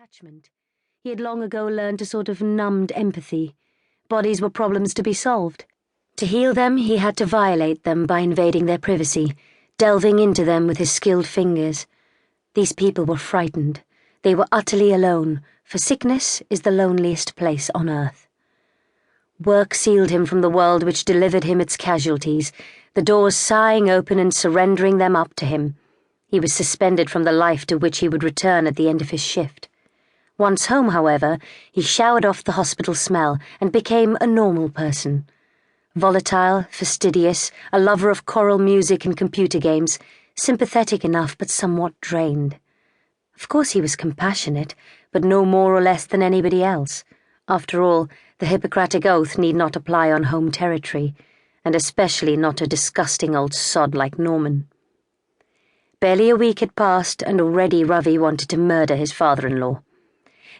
detachment. He had long ago learned a sort of numbed empathy. Bodies were problems to be solved. To heal them, he had to violate them by invading their privacy, delving into them with his skilled fingers. These people were frightened. They were utterly alone, for sickness is the loneliest place on earth. Work sealed him from the world which delivered him its casualties, the doors sighing open and surrendering them up to him. He was suspended from the life to which he would return at the end of his shift. Once home, however, he showered off the hospital smell and became a normal person. Volatile, fastidious, a lover of choral music and computer games, sympathetic enough but somewhat drained. Of course he was compassionate, but no more or less than anybody else. After all, the Hippocratic Oath need not apply on home territory, and especially not a disgusting old sod like Norman. Barely a week had passed, and already Ravi wanted to murder his father-in-law.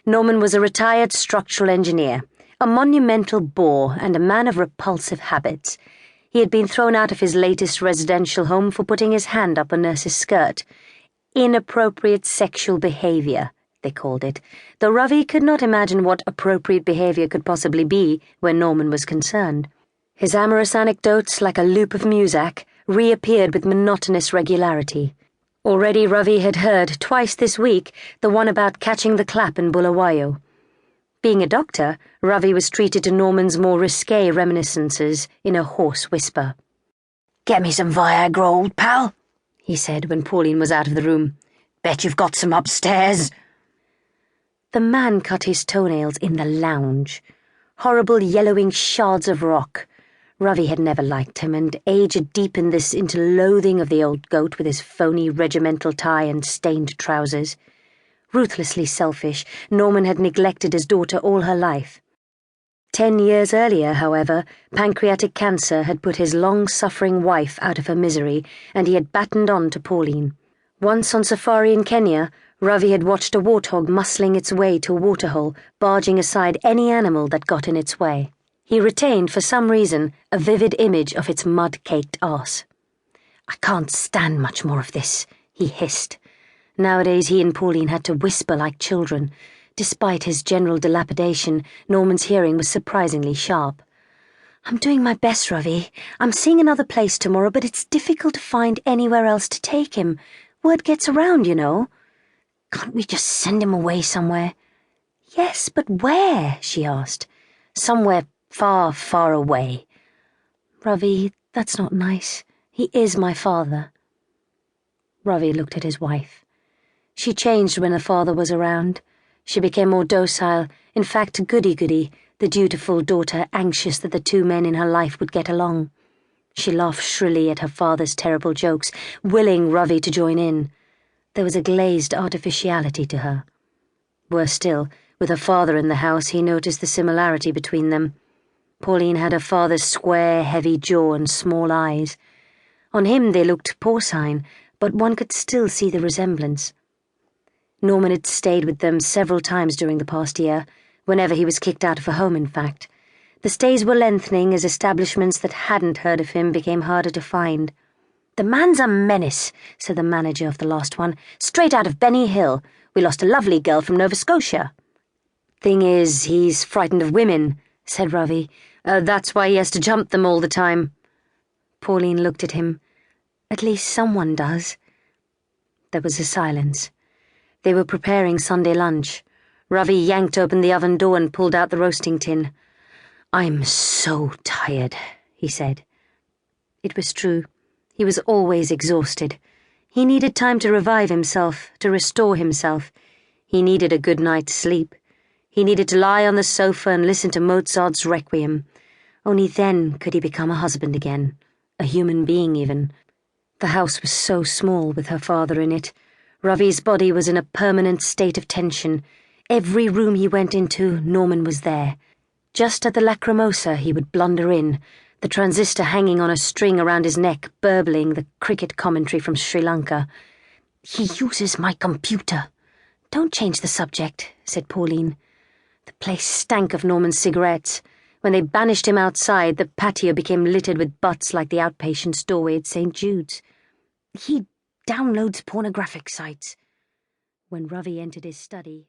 Norman was a retired structural engineer, a monumental bore and a man of repulsive habits. He had been thrown out of his latest residential home for putting his hand up a nurse's skirt. Inappropriate sexual behaviour, they called it, though Ravi could not imagine what appropriate behaviour could possibly be where Norman was concerned. His amorous anecdotes, like a loop of muzak, reappeared with monotonous regularity. Already Ravi had heard, twice this week, the one about catching the clap in Bulawayo. Being a doctor, Ravi was treated to Norman's more risque reminiscences in a hoarse whisper. "Get me some Viagra, old pal," he said when Pauline was out of the room. "Bet you've got some upstairs." The man cut his toenails in the lounge. Horrible yellowing shards of rock. Ravi had never liked him, and age had deepened this into loathing of the old goat with his phony regimental tie and stained trousers. Ruthlessly selfish, Norman had neglected his daughter all her life. 10 years earlier, however, pancreatic cancer had put his long-suffering wife out of her misery, and he had battened on to Pauline. Once on safari in Kenya, Ravi had watched a warthog muscling its way to a waterhole, barging aside any animal that got in its way. He retained, for some reason, a vivid image of its mud-caked arse. "I can't stand much more of this," he hissed. Nowadays he and Pauline had to whisper like children. Despite his general dilapidation, Norman's hearing was surprisingly sharp. "I'm doing my best, Ravi. I'm seeing another place tomorrow, but it's difficult to find anywhere else to take him. Word gets around, you know. Can't we just send him away somewhere?" "Yes, but where?" she asked. "Somewhere far, far away." "Ravi, that's not nice. He is my father." Ravi looked at his wife. She changed when her father was around. She became more docile, in fact goody-goody, the dutiful daughter anxious that the two men in her life would get along. She laughed shrilly at her father's terrible jokes, willing Ravi to join in. There was a glazed artificiality to her. Worse still, with her father in the house, he noticed the similarity between them. Pauline had her father's square, heavy jaw and small eyes. On him they looked porcine, but one could still see the resemblance. Norman had stayed with them several times during the past year, whenever he was kicked out of a home, in fact. The stays were lengthening as establishments that hadn't heard of him became harder to find. "The man's a menace," said the manager of the last one. "Straight out of Benny Hill. We lost a lovely girl from Nova Scotia." "Thing is, he's frightened of women," said Ravi. "That's why he has to jump them all the time." Pauline looked at him. "At least someone does." There was a silence. They were preparing Sunday lunch. Ravi yanked open the oven door and pulled out the roasting tin. "I'm so tired," he said. It was true. He was always exhausted. He needed time to revive himself, to restore himself. He needed a good night's sleep. He needed to lie on the sofa and listen to Mozart's Requiem. Only then could he become a husband again, a human being even. The house was so small with her father in it. Ravi's body was in a permanent state of tension. Every room he went into, Norman was there. Just at the lacrimosa he would blunder in, the transistor hanging on a string around his neck, burbling the cricket commentary from Sri Lanka. "He uses my computer." "Don't change the subject," said Pauline. The place stank of Norman's cigarettes. When they banished him outside, the patio became littered with butts like the outpatient's doorway at St. Jude's. "He downloads pornographic sites." When Ravi entered his study,